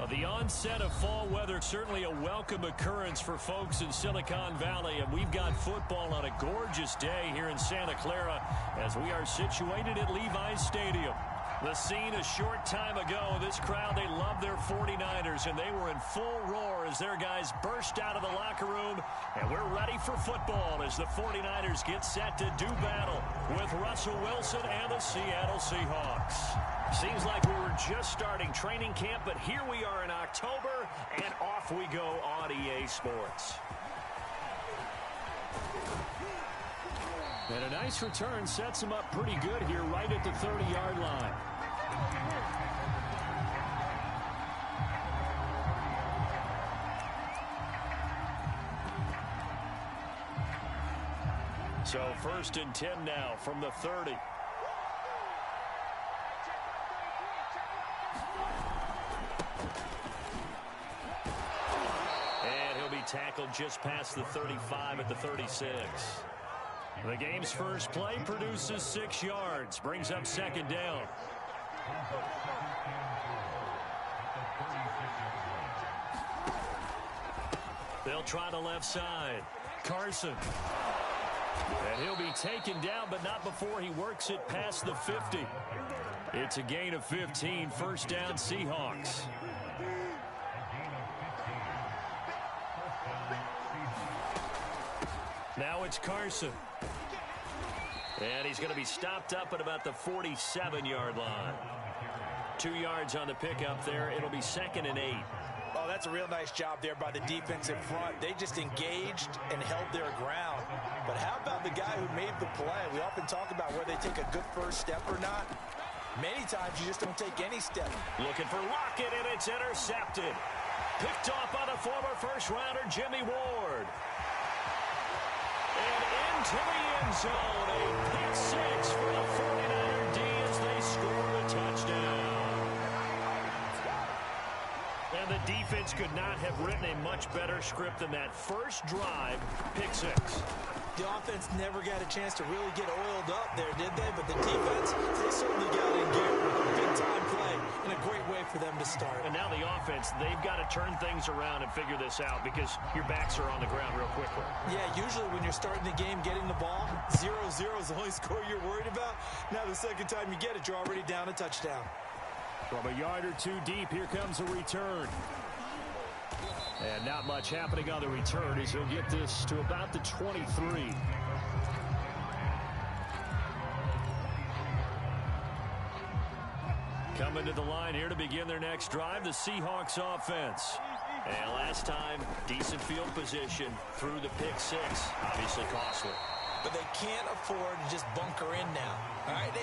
The onset of fall weather, certainly a welcome occurrence for folks in Silicon Valley, and we've got football on a gorgeous day here in Santa Clara as we are situated at Levi's Stadium. The scene a short time ago, this crowd, they love their 49ers, and they were in full roar as their guys burst out of the locker room, and we're ready for football as the 49ers get set to do battle with Russell Wilson and the Seattle Seahawks. Seems like we were just starting training camp, but here we are in October, and off we go on EA Sports. And a nice return sets him up pretty good here right at the 30-yard line. So 1st and 10 now from the 30. And he'll be tackled just past the 35 at the 36. The game's first play produces 6 yards, brings up 2nd down. They'll try the left side. Carson. And he'll be taken down, but not before he works it past the 50. It's a gain of 15, 1st down Seahawks. Now it's Carson. And he's going to be stopped up at about the 47-yard line. 2 yards on the pickup there. It'll be 2nd and 8. Oh, that's a real nice job there by the defensive front. They just engaged and held their ground. But how about the guy who made the play? We often talk about whether they take a good first step or not. Many times you just don't take any step. Looking for Lockett, and it's intercepted. Picked off by the former first-rounder Jimmy Ward. And into the end zone, a pick 6 for the 49er D as they score a touchdown. And the defense could not have written a much better script than that first drive, pick 6. The offense never got a chance to really get oiled up there, did they? But the defense, they certainly got in gear with a big-time play and a great way for them to start. And now the offense, they've got to turn things around and figure this out because your backs are on the ground real quickly. Yeah, usually when you're starting the game, getting the ball, 0-0 is the only score you're worried about. Now the second time you get it, you're already down a touchdown. From a yard or two deep, here comes a return. And not much happening on the return as he'll get this to about the 23. Coming to the line here to begin their next drive, the Seahawks offense. And last time, decent field position through the pick 6. Obviously costly. But they can't afford to just bunker in now. All right,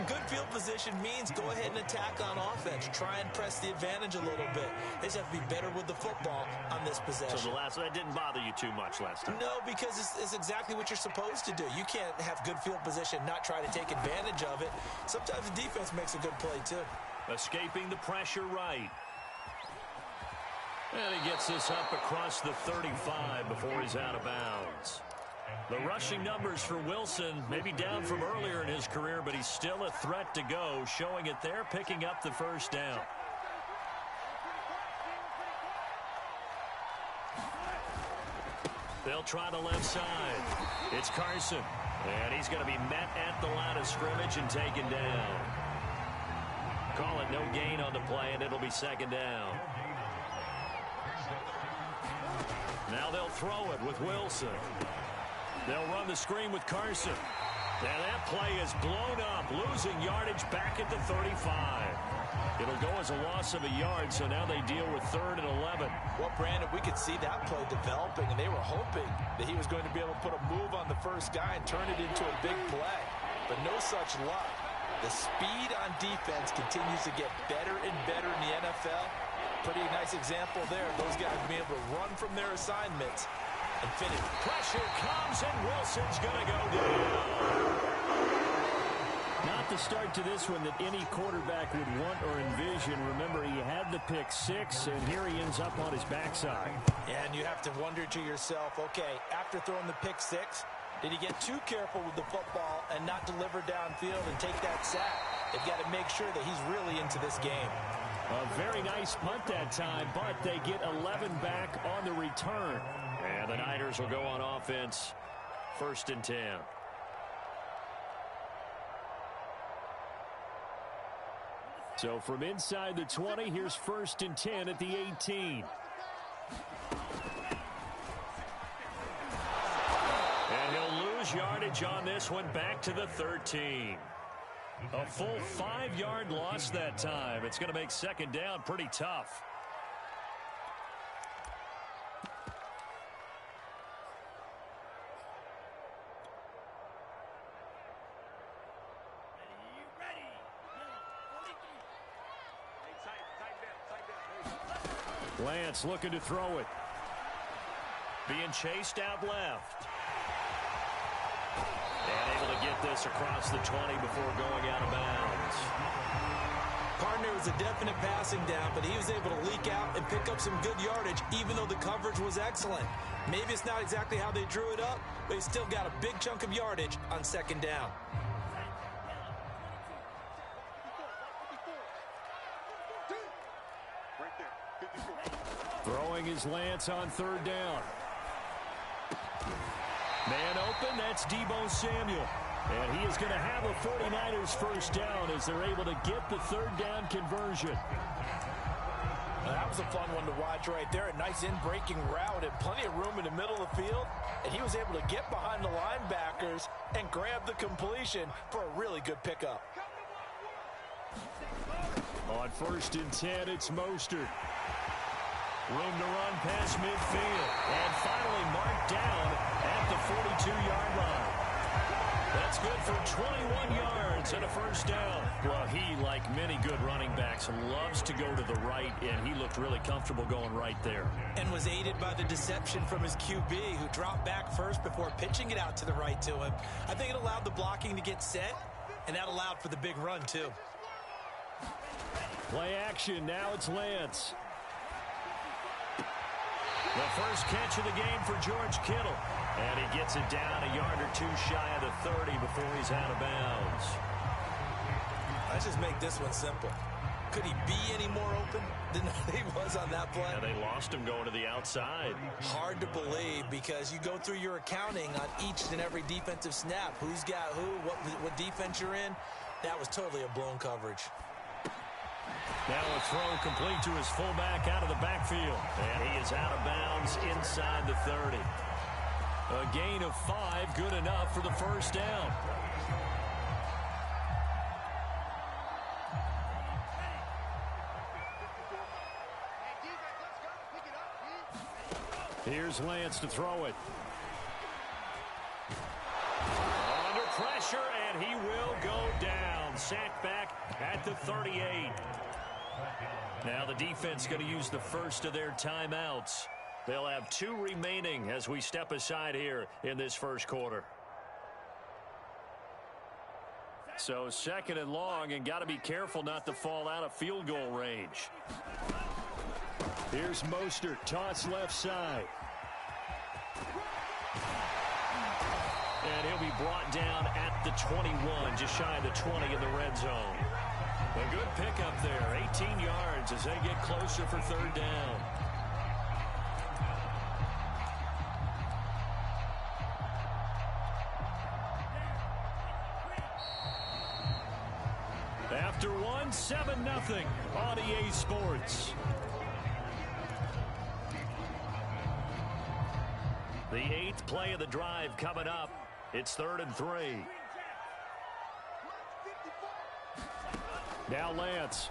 good field position means go ahead and attack on offense. Try and press the advantage a little bit. They just have to be better with the football on this possession. So that didn't bother you too much last time? No, because it's exactly what you're supposed to do. You can't have good field position, not try to take advantage of it. Sometimes the defense makes a good play, too. Escaping the pressure right. And he gets this up across the 35 before he's out of bounds. The rushing numbers for Wilson may be down from earlier in his career, but he's still a threat to go, showing it there, picking up the first down. They'll try the left side. It's Carson, and he's going to be met at the line of scrimmage and taken down. Call it no gain on the play, and it'll be 2nd down. Now they'll throw it with Wilson. They'll run the screen with Carson. And that play is blown up, losing yardage back at the 35. It'll go as a loss of a yard, so now they deal with 3rd and 11. Well, Brandon, we could see that play developing, and they were hoping that he was going to be able to put a move on the first guy and turn it into a big play. But no such luck. The speed on defense continues to get better and better in the NFL. Pretty nice example there. Those guys being able to run from their assignments and finish. Pressure comes, and Wilson's going to go down. Not the start to this one that any quarterback would want or envision. Remember, he had the pick 6, and here he ends up on his backside. Yeah, and you have to wonder to yourself, okay, after throwing the pick 6, did he get too careful with the football and not deliver downfield and take that sack? They've got to make sure that he's really into this game. A very nice punt that time, but they get 11 back on the return. And the Niners will go on offense, 1st and 10. So from inside the 20, here's 1st and 10 at the 18. And he'll lose yardage on this one, back to the 13. A full 5-yard loss that time. It's going to make 2nd down pretty tough. Lance looking to throw it. Being chased out left. And able to get this across the 20 before going out of bounds. Partner was a definite passing down, but he was able to leak out and pick up some good yardage, even though the coverage was excellent. Maybe it's not exactly how they drew it up, but he still got a big chunk of yardage on 2nd down. Throwing is Lance on 3rd down. Man open, that's Deebo Samuel. And he is going to have a 49ers 1st down as they're able to get the 3rd down conversion. That was a fun one to watch right there. A nice in-breaking route and plenty of room in the middle of the field. And he was able to get behind the linebackers and grab the completion for a really good pickup. On 1st and 10, it's Mostert. Room to run past midfield. And finally marked down at the 42-yard line. That's good for 21 yards and a 1st down. Well, he, like many good running backs, loves to go to the right, and he looked really comfortable going right there. And was aided by the deception from his QB, who dropped back first before pitching it out to the right to him. I think it allowed the blocking to get set, and that allowed for the big run, too. Play action. Now it's Lance. The first catch of the game for George Kittle. And he gets it down a yard or 2 shy of the 30 before he's out of bounds. Let's just make this one simple. Could he be any more open than he was on that play? Yeah, they lost him going to the outside. Hard to believe, because you go through your accounting on each and every defensive snap. Who's got who, what defense you're in. That was totally a blown coverage. Now a throw complete to his fullback out of the backfield. And he is out of bounds inside the 30. A gain of 5, good enough for the 1st down. Here's Lance to throw it. Under pressure, and he will go down. Sacked back at the 38. Now the defense going to use the first of their timeouts. They'll have 2 remaining as we step aside here in this 1st quarter. So 2nd and long, and got to be careful not to fall out of field goal range. Here's Mostert, toss left side. And he'll be brought down at the 21, just shy of the 20 in the red zone. A good pickup there, 18 yards as they get closer for 3rd down. After 1, 7-0 on EA Sports. The 8th play of the drive coming up. It's 3rd and 3. Now Lance.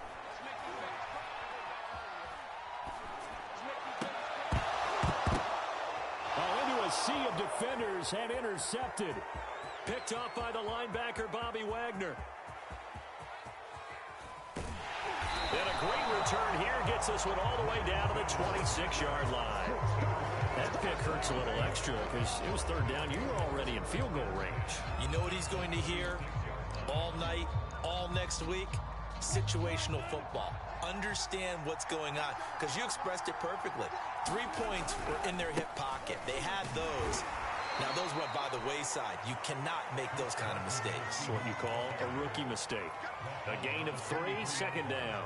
Into a sea of defenders and intercepted. Picked off by the linebacker, Bobby Wagner. And a great return here gets this one all the way down to the 26-yard line. That pick hurts a little extra because it was 3rd down. You were already in field goal range. You know what he's going to hear all night, all next week? Situational football. Understand what's going on, because you expressed it perfectly. 3 points were in their hip pocket. They had those. Now, those went by the wayside. You cannot make those kind of mistakes. It's what you call a rookie mistake. A gain of 3, 2nd down.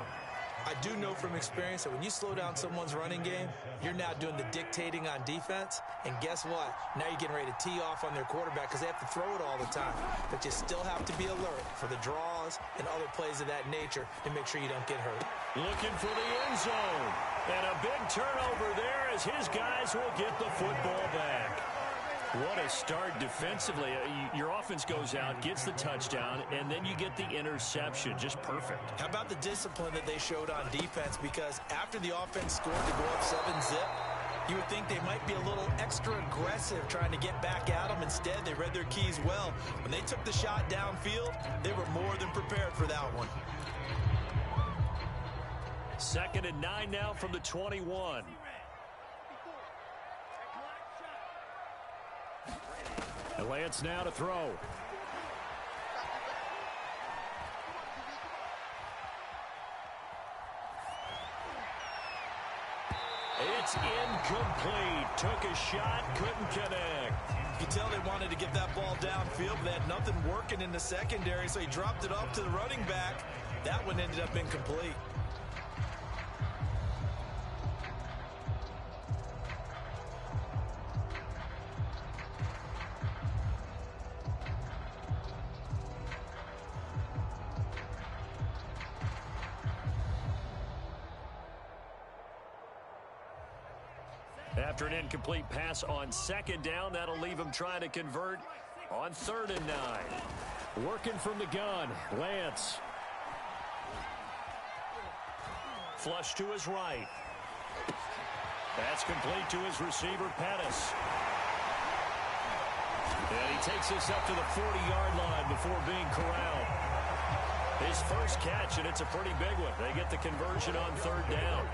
I do know from experience that when you slow down someone's running game, you're now doing the dictating on defense. And guess what? Now you're getting ready to tee off on their quarterback because they have to throw it all the time. But you still have to be alert for the draws and other plays of that nature to make sure you don't get hurt. Looking for the end zone. And a big turnover there as his guys will get the football back. What a start defensively. Your offense goes out, gets the touchdown, and then you get the interception. Just perfect. How about the discipline that they showed on defense? Because after the offense scored to go up 7-zip, you would think they might be a little extra aggressive trying to get back at them. Instead, they read their keys well. When they took the shot downfield, they were more than prepared for that one. 2nd and 9 now from the 21. And Lance now to throw. It's incomplete. Took a shot, couldn't connect. You can tell they wanted to get that ball downfield, but they had nothing working in the secondary, so he dropped it off to the running back. That one ended up incomplete. After an incomplete pass on 2nd down, that'll leave him trying to convert on 3rd and 9. Working from the gun, Lance. Flush to his right. That's complete to his receiver, Pettis. And he takes this up to the 40-yard line before being corralled. His first catch, and it's a pretty big one. They get the conversion on 3rd down.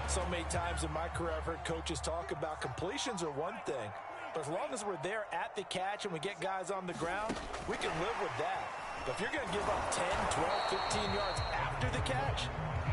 So many times in my career I've heard coaches talk about completions are one thing, but as long as we're there at the catch and we get guys on the ground, we can live with that. But if you're going to give up 10, 12, 15 yards after the catch,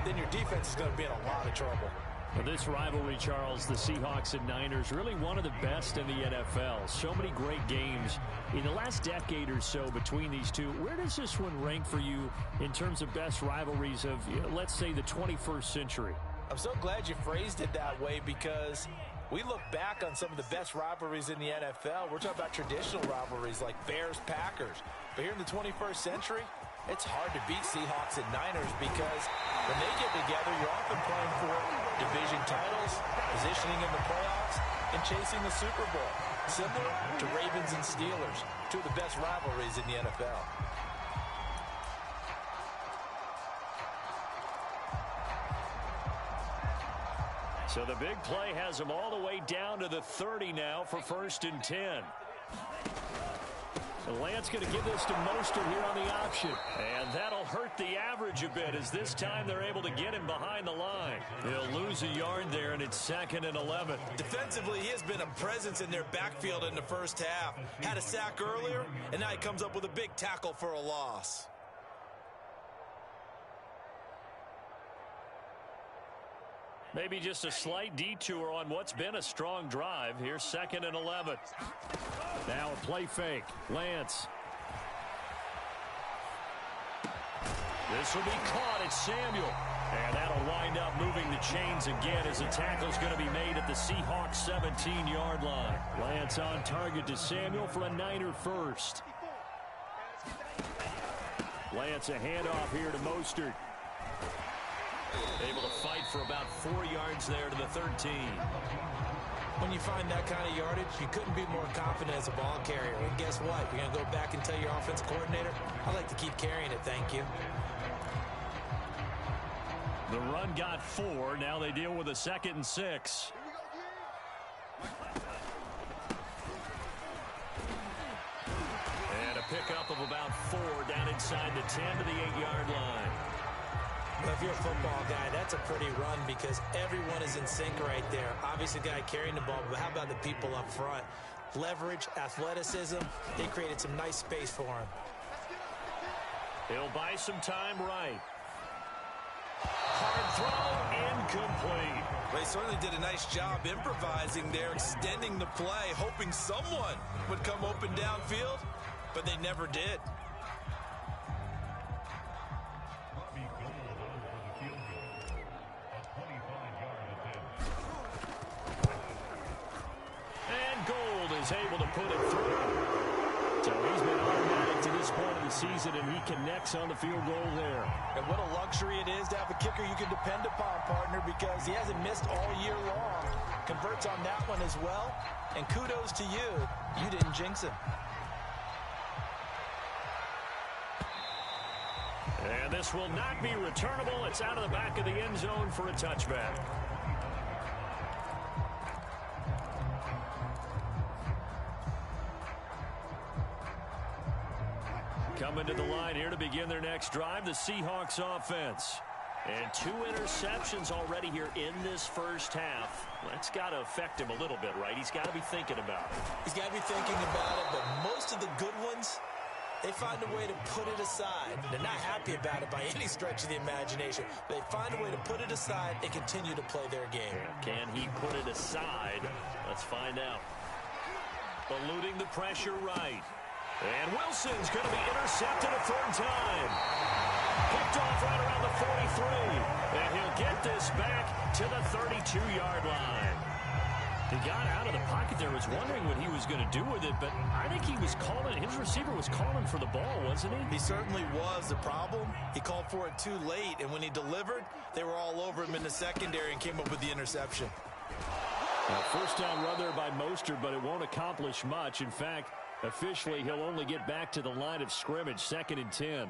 then your defense is going to be in a lot of trouble. Well, this rivalry, Charles, the Seahawks and Niners, really one of the best in the NFL. So many great games in the last decade or so between these two. Where does this one rank for you in terms of best rivalries of, let's say, the 21st century? I'm so glad you phrased it that way because we look back on some of the best rivalries in the NFL. We're talking about traditional rivalries like Bears-Packers. But here in the 21st century, it's hard to beat Seahawks and Niners because when they get together, you're often playing for division titles, positioning in the playoffs, and chasing the Super Bowl. Similar to Ravens and Steelers, two of the best rivalries in the NFL. So the big play has him all the way down to the 30 now for 1st and 10. So Lance going to give this to Mostert here on the option. And that'll hurt the average a bit as this time they're able to get him behind the line. He'll lose a yard there, and it's 2nd and 11. Defensively, he has been a presence in their backfield in the first half. Had a sack earlier, and now he comes up with a big tackle for a loss. Maybe just a slight detour on what's been a strong drive. Here's 2nd and 11. Now a play fake. Lance. This will be caught. It's Samuel. And that'll wind up moving the chains again as the tackle's going to be made at the Seahawks 17-yard line. Lance on target to Samuel for a Niner first. Lance a handoff here to Mostert. Able to fight for about 4 yards there to the 13. When you find that kind of yardage, you couldn't be more confident as a ball carrier. And guess what? You're going to go back and tell your offensive coordinator, I'd like to keep carrying it, thank you. The run got 4. Now they deal with a 2nd and 6. And a pickup of about 4 down inside the 10 to the 8-yard line. Well, if you're a football guy, that's a pretty run because everyone is in sync right there. Obviously, the guy carrying the ball, but how about the people up front? Leverage, athleticism, they created some nice space for him. He'll buy some time right. Hard throw, incomplete. They certainly did a nice job improvising there, extending the play, hoping someone would come open downfield, but they never did. is able to put it through. So he's been automatic to this point of the season, and he connects on the field goal there. And what a luxury it is to have a kicker you can depend upon, partner, because he hasn't missed all year long. Converts on that one as well. And kudos to you. You didn't jinx him. And this will not be returnable. It's out of the back of the end zone for a touchback. Coming to the line here to begin their next drive, the Seahawks offense. And 2 interceptions already here in this first half. That's got to affect him a little bit, right? He's got to be thinking about it. He's got to be thinking about it, but most of the good ones, they find a way to put it aside. They're not happy about it by any stretch of the imagination. They find a way to put it aside and continue to play their game. Can he put it aside? Let's find out. Eluding the pressure right. And Wilson's going to be intercepted a third time. Picked off right around the 43. And he'll get this back to the 32-yard line. He got out of the pocket there, was wondering what he was going to do with it, but I think he was calling, his receiver was calling for the ball, wasn't he? He certainly was. The problem, he called for it too late, and when he delivered, they were all over him in the secondary and came up with the interception. First down run there by Mostert, but it won't accomplish much. In fact, officially, he'll only get back to the line of scrimmage, 2nd and 10.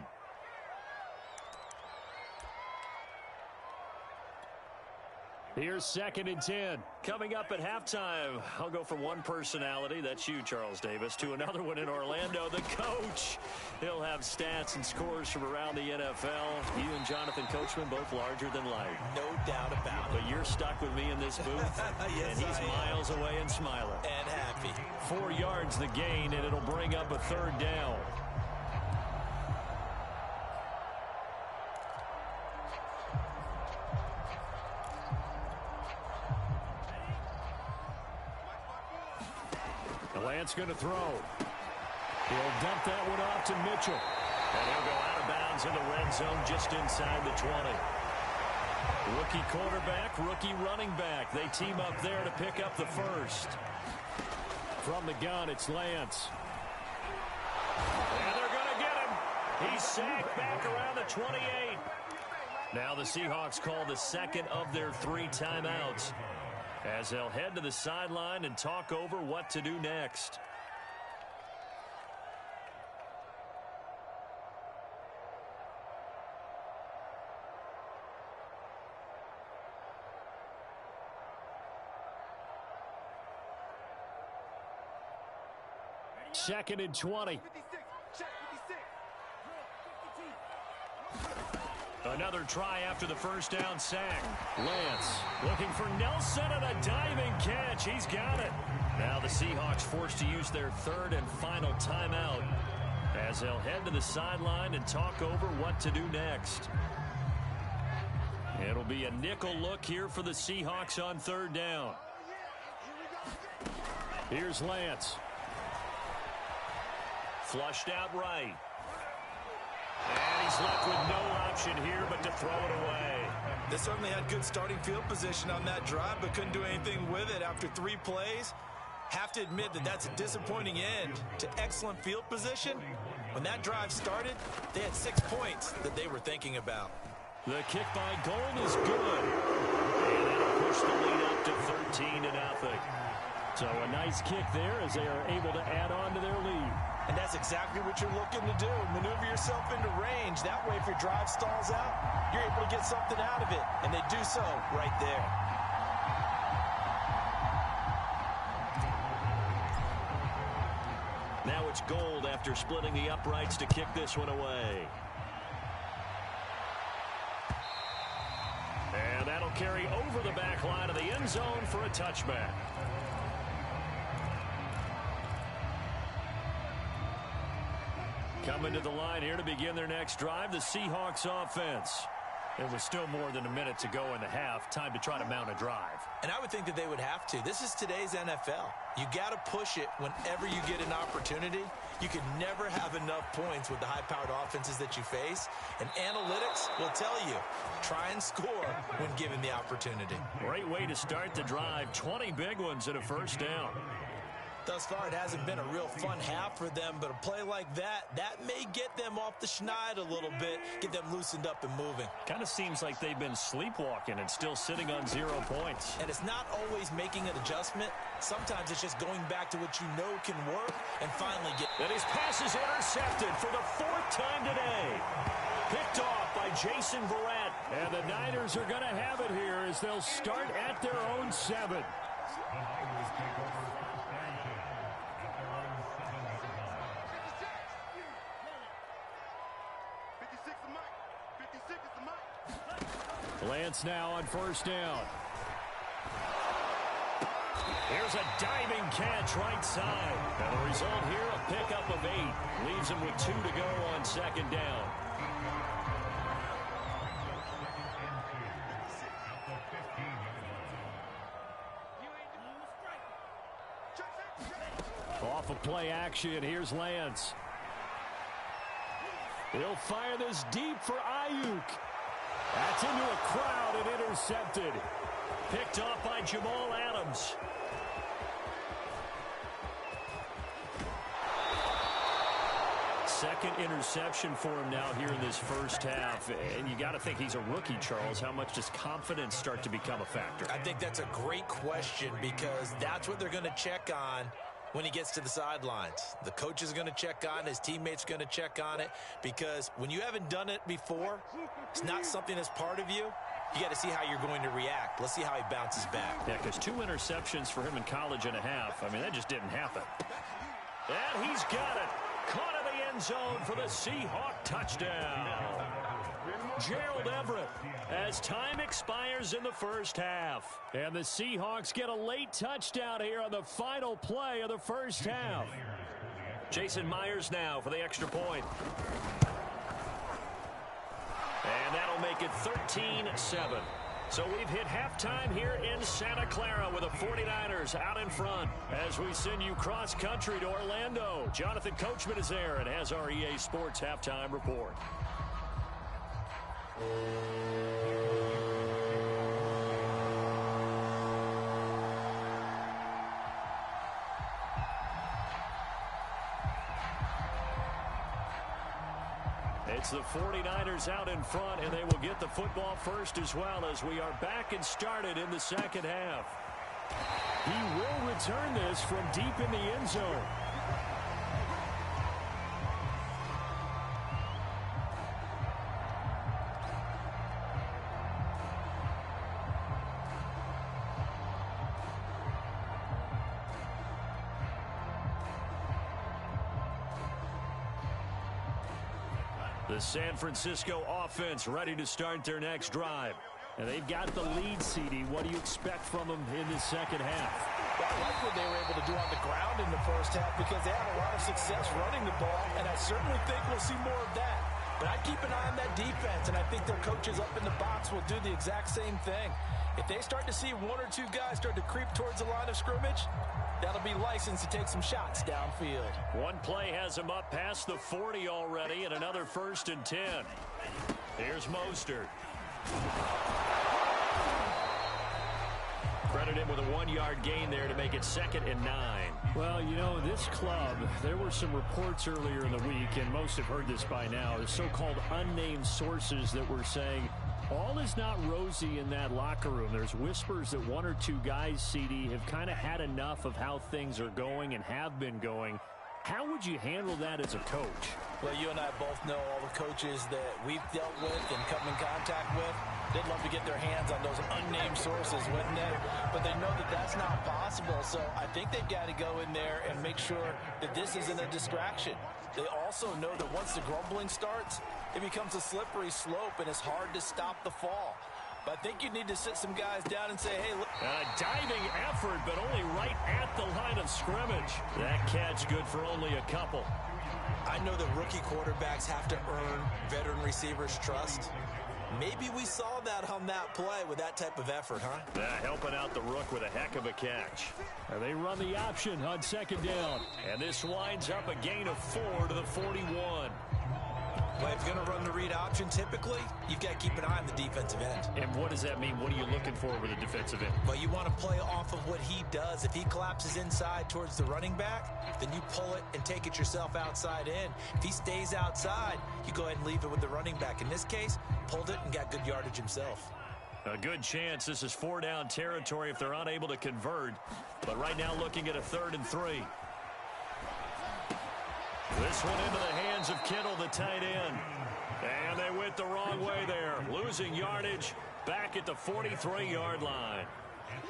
Here's 2nd and 10. Coming up at halftime, I'll go from one personality, that's you, Charles Davis, to another one in Orlando, the coach. He'll have stats and scores from around the NFL. You and Jonathan Coachman, both larger than life. No doubt about it. But you're stuck with me in this booth, yes, and he's miles away and smiling. And happy. 4 yards the gain, and it'll bring up a 3rd down. Lance going to throw. He'll dump that one off to Mitchell. And he'll go out of bounds in the red zone just inside the 20. Rookie quarterback, rookie running back. They team up there to pick up the first. From the gun, it's Lance. And they're going to get him. He's sacked back around the 28. Now the Seahawks call the second of their 3 timeouts, as they'll head to the sideline and talk over what to do next. Second and 20. Another try after the first down sack. Lance looking for Nelson and a diving catch. He's got it. Now the Seahawks forced to use their 3rd and final timeout, as they'll head to the sideline and talk over what to do next. It'll be a nickel look here for the Seahawks on 3rd down. Here's Lance. Flushed out right. And he's left with no option here but to throw it away. They certainly had good starting field position on that drive, but couldn't do anything with it after 3 plays. Have to admit that that's a disappointing end to excellent field position. When that drive started, they had 6 points that they were thinking about. The kick by Gold is good. And that'll push the lead up to 13-0. So a nice kick there as they are able to add on to their lead. And that's exactly what you're looking to do. Maneuver yourself into range. That way, if your drive stalls out, you're able to get something out of it. And they do so right there. Now it's Gold after splitting the uprights to kick this one away. And that'll carry over the back line of the end zone for a touchback. Coming to the line here to begin their next drive, the Seahawks offense. There was still more than a minute to go in the half. Time to try to mount a drive. And I would think that they would have to. This is today's NFL. You got to push it whenever you get an opportunity. You can never have enough points with the high-powered offenses that you face. And analytics will tell you, try and score when given the opportunity. Great way to start the drive. 20 big ones and a first down. Thus far, it hasn't been a real fun half for them, but a play like that may get them off the schneid a little bit, get them loosened up and moving. Kind of seems like they've been sleepwalking and still sitting on 0 points. And it's not always making an adjustment. Sometimes it's just going back to what you know can work and finally get. And his pass is intercepted for the 4th time today. Picked off by Jason Verrett. And the Niners are going to have it here as they'll start at their own 7. Lance now on 1st down. Here's a diving catch right side. And the result here, a pickup of 8. Leaves him with 2 to go on 2nd down. Off of play action, here's Lance. He'll fire this deep for Ayuk. That's into a crowd and intercepted. Picked off by Jamal Adams. Second interception for him now here in this first half. And you got to think he's a rookie, Charles. How much does confidence start to become a factor? I think that's a great question because that's what they're going to check on when he gets to the sidelines. The coach is going to check on it. His teammates are going to check on it because when you haven't done it before, it's not something that's part of you. You got to see how you're going to react. Let's see how he bounces back. Yeah, because 2 interceptions for him in college and a half. I mean, that just didn't happen. And he's got it. Caught in the end zone for the Seahawk touchdown. Gerald Everett as time expires in the first half. And the Seahawks get a late touchdown here on the final play of the first half. Jason Myers now for the extra point. And that'll make it 13-7. So we've hit halftime here in Santa Clara with the 49ers out in front. As we send you cross-country to Orlando, Jonathan Coachman is there and has our EA Sports halftime report. It's the 49ers out in front, and they will get the football first as well as we are back and started in the second half. He will return this from deep in the end zone. The San Francisco offense ready to start their next drive. And they've got the lead, CD. What do you expect from them in the second half? Well, I like what they were able to do on the ground in the first half because they had a lot of success running the ball, and I certainly think we'll see more of that. But I'd keep an eye on that defense, and I think their coaches up in the box will do the exact same thing. If they start to see 1 or 2 guys start to creep towards the line of scrimmage, that'll be licensed to take some shots downfield. One play has him up past the 40 already, and another 1st and 10. Here's Mostert. Credit him with a 1-yard gain there to make it 2nd and 9. Well, you know, this club, there were some reports earlier in the week, and most have heard this by now, the so-called unnamed sources that were saying all is not rosy in that locker room. There's whispers that 1 or 2 guys, CD, have kind of had enough of how things are going and have been going. How would you handle that as a coach? Well, you and I both know all the coaches that we've dealt with and come in contact with. They'd love to get their hands on those unnamed sources, wouldn't they? But they know that that's not possible, so I think they've got to go in there and make sure that this isn't a distraction. They also know that once the grumbling starts, it becomes a slippery slope, and it's hard to stop the fall. But I think you need to sit some guys down and say, hey, look. A diving effort, but only right at the line of scrimmage. That catch good for only a couple. I know that rookie quarterbacks have to earn veteran receivers' trust. Maybe we saw that on that play with that type of effort, huh? Helping out the rook with a heck of a catch. They run the option on 2nd down. And this winds up a gain of 4 to the 41. Well, if you're going to run the read option, typically, you've got to keep an eye on the defensive end. And what does that mean? What are you looking for with a defensive end? Well, you want to play off of what he does. If he collapses inside towards the running back, then you pull it and take it yourself outside in. If he stays outside, you go ahead and leave it with the running back. In this case, pulled it and got good yardage himself. A good chance this is 4-down territory if they're unable to convert. But right now looking at a 3rd and 3. This one into the hands of Kittle, the tight end. And they went the wrong way there. Losing yardage back at the 43-yard line.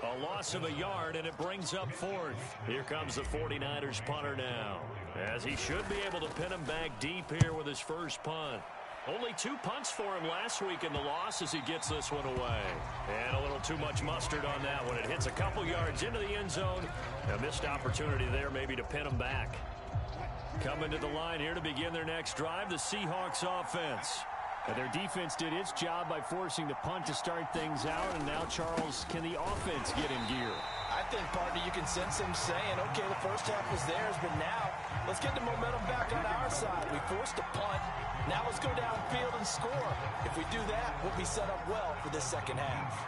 A loss of a yard, and it brings up 4th. Here comes the 49ers punter now, as he should be able to pin him back deep here with his first punt. Only 2 punts for him last week in the loss as he gets this one away. And a little too much mustard on that one. It hits a couple yards into the end zone. A missed opportunity there maybe to pin him back. Coming to the line here to begin their next drive, the Seahawks offense. And their defense did its job by forcing the punt to start things out. And now, Charles, can the offense get in gear? I think, partner, you can sense them saying, okay, the first half was theirs, but now let's get the momentum back on our side. We forced a punt. Now let's go downfield and score. If we do that, we'll be set up well for this second half.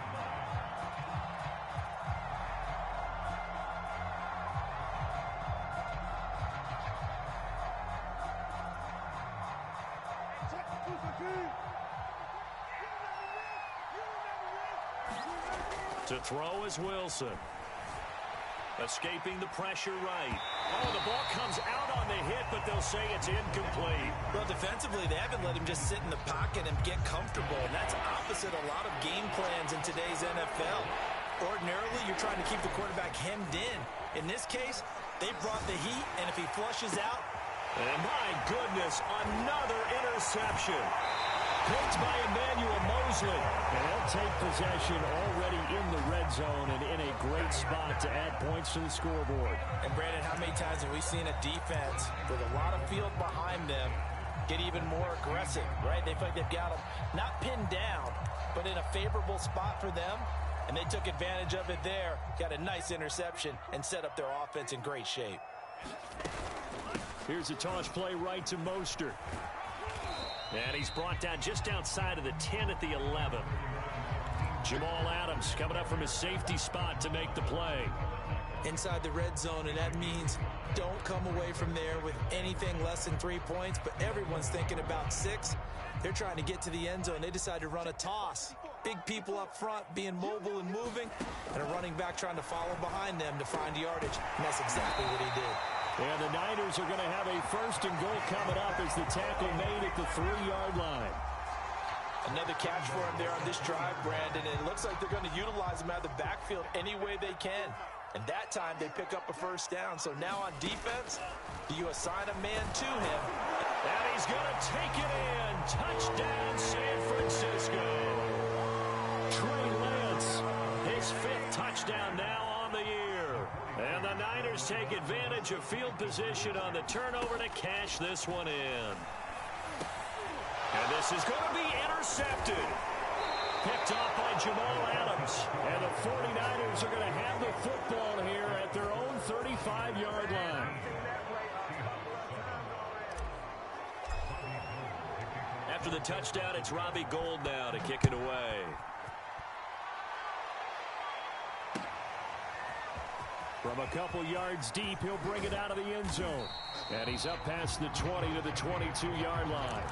To throw is Wilson. Escaping the pressure right. Oh, the ball comes out on the hit, but they'll say it's incomplete. Well, defensively, they haven't let him just sit in the pocket and get comfortable, and that's opposite a lot of game plans in today's NFL. Ordinarily, you're trying to keep the quarterback hemmed in. In this case, they brought the heat, and if he flushes out... And my goodness, another interception. Picked by Emmanuel Mosley. And they'll take possession already in the red zone and in a great spot to add points to the scoreboard. And, Brandon, how many times have we seen a defense with a lot of field behind them get even more aggressive, right? They feel like they've got them not pinned down, but in a favorable spot for them. And they took advantage of it there, got a nice interception, and set up their offense in great shape. Here's a toss play right to Mostert. And he's brought down just outside of the 10 at the 11. Jamal Adams coming up from his safety spot to make the play. Inside the red zone, and that means don't come away from there with anything less than 3 points, but everyone's thinking about 6. They're trying to get to the end zone. They decide to run a toss. Big people up front being mobile and moving, and a running back trying to follow behind them to find yardage, and that's exactly what he did. And the Niners are going to have a 1st and goal coming up as the tackle made at the 3-yard line. Another catch for him there on this drive, Brandon, and it looks like they're going to utilize him out of the backfield any way they can. And that time they pick up a 1st down. So now on defense, do you assign a man to him? And he's going to take it in. Touchdown, San Francisco. Trey Lance, his 5th touchdown now on the year. And the Niners take advantage of field position on the turnover to cash this one in. And this is going to be intercepted. Picked off by Jamal Adams. And the 49ers are going to have the football here at their own 35-yard line. After the touchdown, it's Robbie Gould now to kick it away. From a couple yards deep, he'll bring it out of the end zone. And he's up past the 20 to the 22-yard line.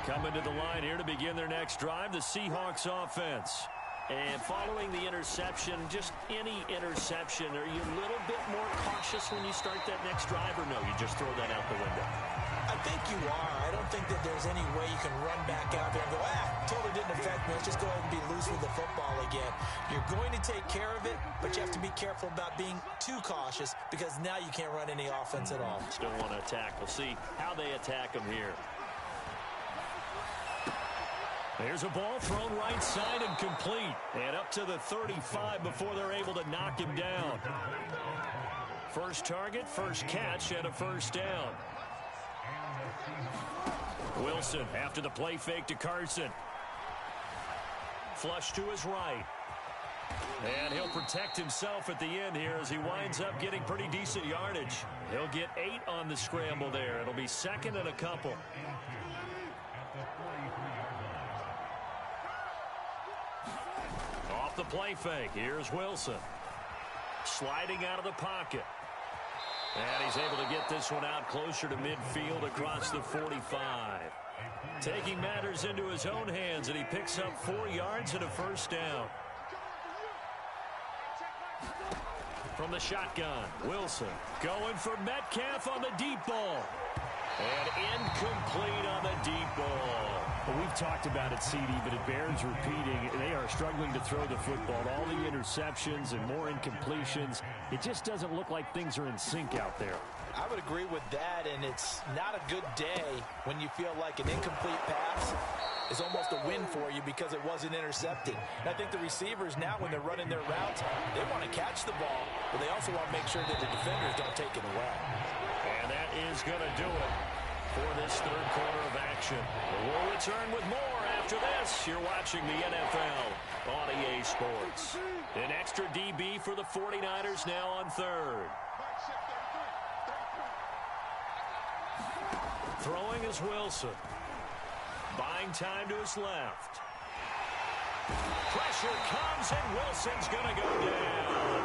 Coming to the line here to begin their next drive, the Seahawks offense. And following the interception, just any interception, are you a little bit more cautious when you start that next drive, or no, you just throw that out the window? I think you are. I don't think that there's any way you can run back out there and go, totally didn't affect me. Let's just go ahead and be loose with the football again. You're going to take care of it, but you have to be careful about being too cautious because now you can't run any offense at all. Still want to attack. We'll see how they attack them here. There's a ball thrown right side and complete. And up to the 35 before they're able to knock him down. First target, first catch, and a 1st down. Wilson after the play fake to Carson. Flush to his right. And he'll protect himself at the end here as he winds up getting pretty decent yardage. He'll get 8 on the scramble there. It'll be second and a couple. Off the play fake. Here's Wilson. Sliding out of the pocket. And he's able to get this one out closer to midfield across the 45. Taking matters into his own hands, and he picks up 4 yards and a first down. From the shotgun, Wilson going for Metcalf on the deep ball. And incomplete on the deep ball. Well, we've talked about it, CD, but it bears repeating. They are struggling to throw the football. All the interceptions and more incompletions. It just doesn't look like things are in sync out there. I would agree with that, and it's not a good day when you feel like an incomplete pass is almost a win for you because it wasn't intercepted. And I think the receivers now, when they're running their routes, they want to catch the ball, but they also want to make sure that the defenders don't take it away. And that is going to do it for this third quarter of action. We'll return with more after this. You're watching the NFL on EA Sports. An extra DB for the 49ers now on third. Throwing is Wilson. Buying time to his left. Pressure comes, and Wilson's going to go down.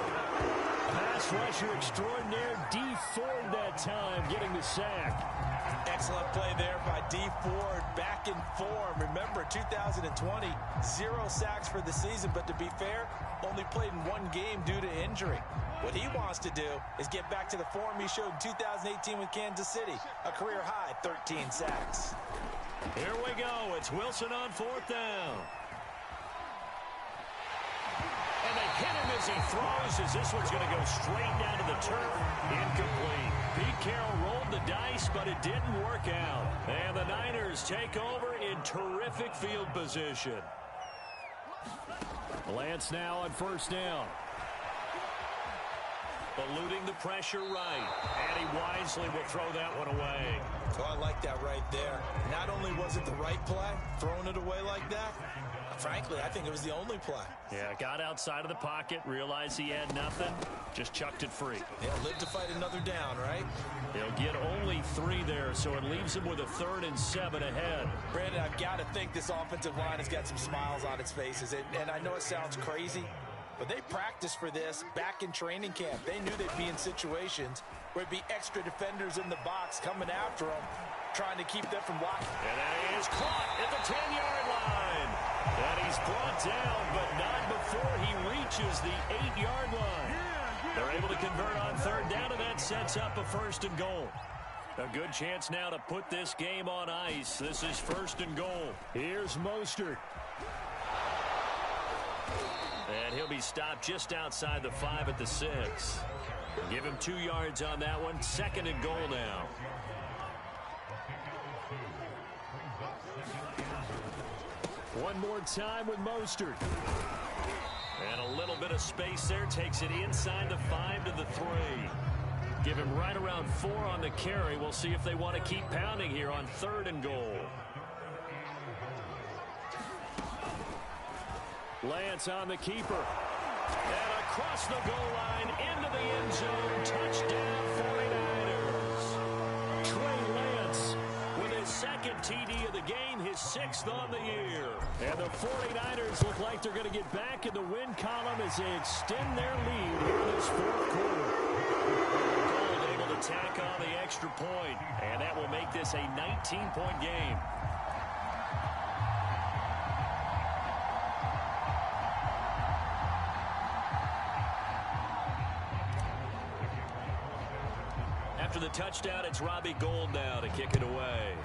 Pass rusher extraordinaire, D. Ford that time, getting the sack. Excellent play there by D. Ford, back in form. Remember, 2020, 0 sacks for the season, but to be fair, only played in 1 game due to injury. What he wants to do is get back to the form he showed in 2018 with Kansas City, a career-high 13 sacks. Here we go. It's Wilson on 4th down. And they hit him as he throws, as this one's going to go straight down to the turf. Incomplete. Pete Carroll rolled the dice, but it didn't work out. And the Niners take over in terrific field position. Lance now on 1st down. Eluding the pressure right. And he wisely will throw that one away. Oh, I like that right there. Not only was it the right play, throwing it away like that, frankly, I think it was the only play. Yeah, got outside of the pocket, realized he had nothing, just chucked it free. Yeah, live to fight another down, right? He'll get only 3 there, so it leaves him with a 3rd and 7 ahead. Brandon, I've got to think this offensive line has got some smiles on its faces. And I know it sounds crazy, but they practiced for this back in training camp. They knew they'd be in situations where it'd be extra defenders in the box coming after them, trying to keep them from blocking. And that is caught at the 10-yard line. And he's brought down, but not before he reaches the 8-yard line. They're able to convert on 3rd down, and that sets up a 1st and goal. A good chance now to put this game on ice. This is 1st and goal. Here's Mostert. And he'll be stopped just outside the 5 at the 6. Give him 2 yards on that one. 2nd and goal now. One more time with Mostert. And a little bit of space there. Takes it inside the 5 to the 3. Give him right around 4 on the carry. We'll see if they want to keep pounding here on 3rd and goal. Lance on the keeper. And across the goal line into the end zone. Touchdown 49ers. Trey Lance with his 2nd TD of the game, his 6th on the year. And the 49ers look like they're going to get back in the win column as they extend their lead here in this 4th quarter. Gold able to tack on the extra point, and that will make this a 19-point game. After the touchdown, it's Robbie Gould now to kick it away.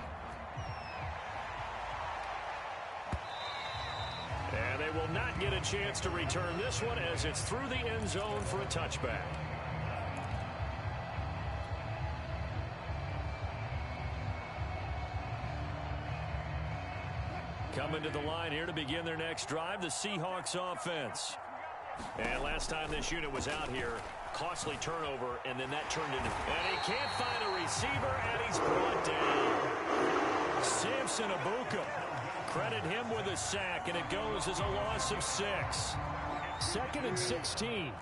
And they will not get a chance to return this one as it's through the end zone for a touchback. Coming to the line here to begin their next drive, the Seahawks offense. And last time this unit was out here, costly turnover, and then that turned into... And he can't find a receiver, and he's brought down. Samson Abuka. Credit him with a sack, and it goes as a loss of 6. 2nd and 16.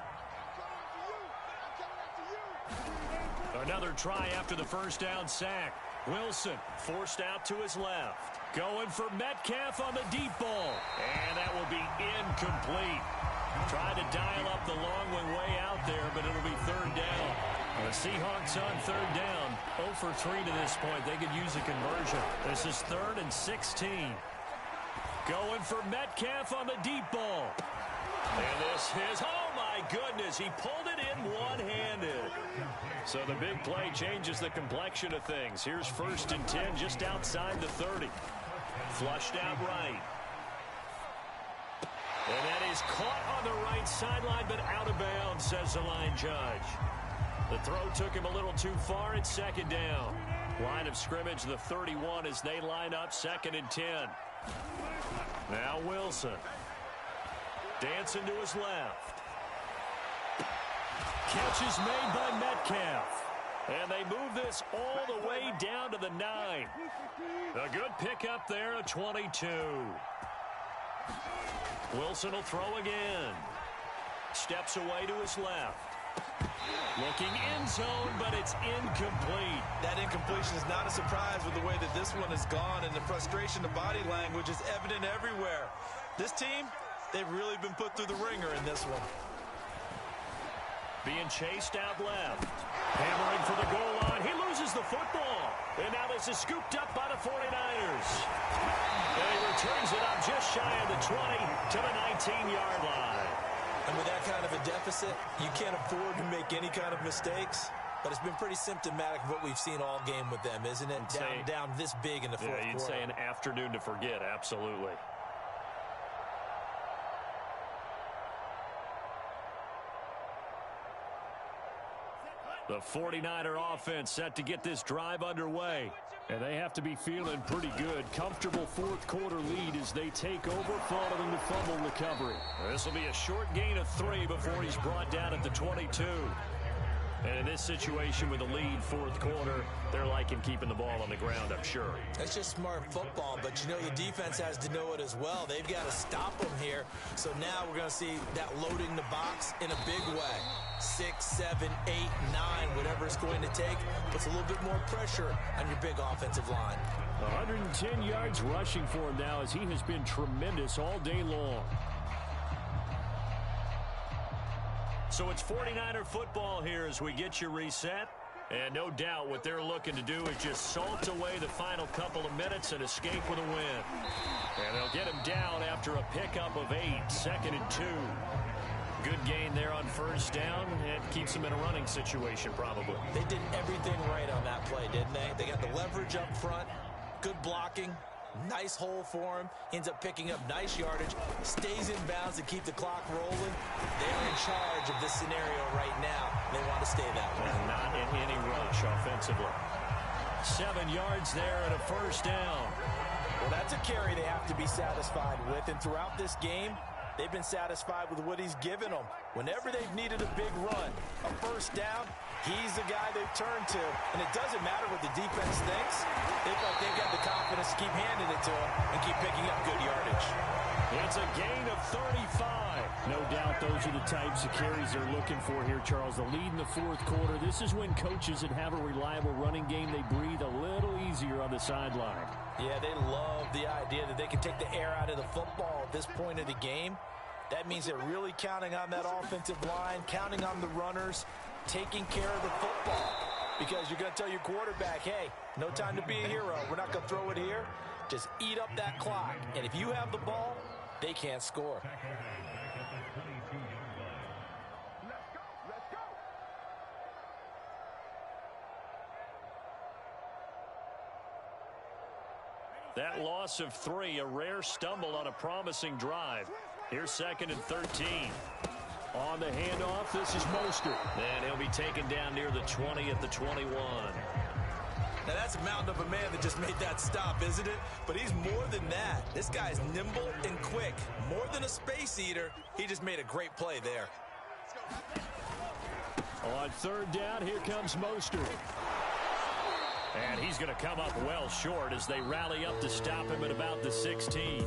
Another try after the first down sack. Wilson forced out to his left. Going for Metcalf on the deep ball. And that will be incomplete. Tried to dial up the long one way out there, but it'll be 3rd down. The Seahawks on 3rd down. 0 for 3 to this point. They could use a conversion. This is 3rd and 16. Going for Metcalf on the deep ball. And this is, oh my goodness, he pulled it in one-handed. So the big play changes the complexion of things. Here's 1st and 10 just outside the 30. Flushed out right. And that is caught on the right sideline, but out of bounds, says the line judge. The throw took him a little too far. It's 2nd down. Line of scrimmage, the 31, as they line up 2nd and 10. Now Wilson. Dancing to his left. Catch is made by Metcalf. And they move this all the way down to the 9. A good pickup there, a 22. Wilson will throw again. Steps away to his left. Looking end zone, but it's incomplete. That incompletion is not a surprise with the way that this one has gone, and the frustration, the body language is evident everywhere. This team, they've really been put through the ringer in this one. Being chased out left. Hammering for the goal line. He loses the football. And now this is scooped up by the 49ers. And he returns it up just shy of the 20 to the 19-yard line. And with that kind of a deficit, you can't afford to make any kind of mistakes. But it's been pretty symptomatic of what we've seen all game with them, isn't it? Down this big in the fourth quarter. You'd say an afternoon to forget, absolutely. The 49er offense set to get this drive underway. And they have to be feeling pretty good. Comfortable fourth quarter lead as they take over following the fumble recovery. This will be a short gain of 3 before he's brought down at the 22. And in this situation with the lead fourth quarter, they're liking keeping the ball on the ground, I'm sure. That's just smart football, but you know the defense has to know it as well. They've got to stop them here. So now we're going to see that loading the box in a big way. 6, 7, 8, 9, whatever it's going to take, puts a little bit more pressure on your big offensive line. 110 yards rushing for him now as he has been tremendous all day long. So it's 49er football here as we get you reset. And no doubt what they're looking to do is just salt away the final couple of minutes and escape with a win. And they'll get him down after a pickup of 8, 2nd and 2. Good gain there on first down and keeps them in a running situation probably. They did everything right on that play, didn't they? They got the leverage up front, good blocking. Nice hole for him. Ends up picking up nice yardage. Stays in bounds to keep the clock rolling. They're in charge of this scenario right now. They want to stay that way. And not in any rush offensively. 7 yards there and a first down. Well, that's a carry they have to be satisfied with. And throughout this game, they've been satisfied with what he's given them. Whenever they've needed a big run, a first down, he's the guy they've turned to. And it doesn't matter what the defense thinks. They feel like they've got the confidence to keep handing it to him and keep picking up good yardage. It's a gain of 35. No doubt those are the types of carries they're looking for here, Charles. The lead in the fourth quarter. This is when coaches that have a reliable running game, they breathe a little easier on the sideline. Yeah, they love the idea that they can take the air out of the football at this point of the game. That means they're really counting on that offensive line, counting on the runners, taking care of the football. Because you're going to tell your quarterback, hey, no time to be a hero. We're not going to throw it here. Just eat up that clock. And if you have the ball, they can't score. That loss of 3, a rare stumble on a promising drive. Here's 2nd and 13. On the handoff, this is Mostert. And he'll be taken down near the 20 at the 21. Now that's a mountain of a man that just made that stop, isn't it? But he's more than that. This guy's nimble and quick. More than a space eater. He just made a great play there. On 3rd down, here comes Mostert. And he's going to come up well short as they rally up to stop him at about the 16.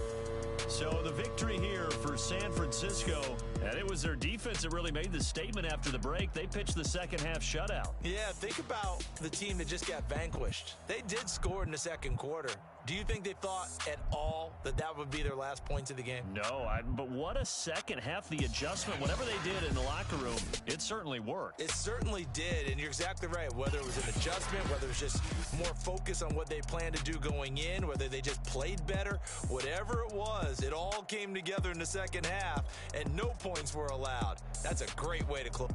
So the victory here for San Francisco, and it was their defense that really made the statement after the break. They pitched the second half shutout. Yeah, think about the team that just got vanquished. They did score in the second quarter. Do you think they thought at all that that would be their last points of the game? No, but what a second half. The adjustment, whatever they did in the locker room, it certainly worked. It certainly did, and you're exactly right. Whether it was an adjustment, whether it was just more focus on what they planned to do going in, whether they just played better, whatever it was, it all came together in the second half, and no points were allowed. That's a great way to close.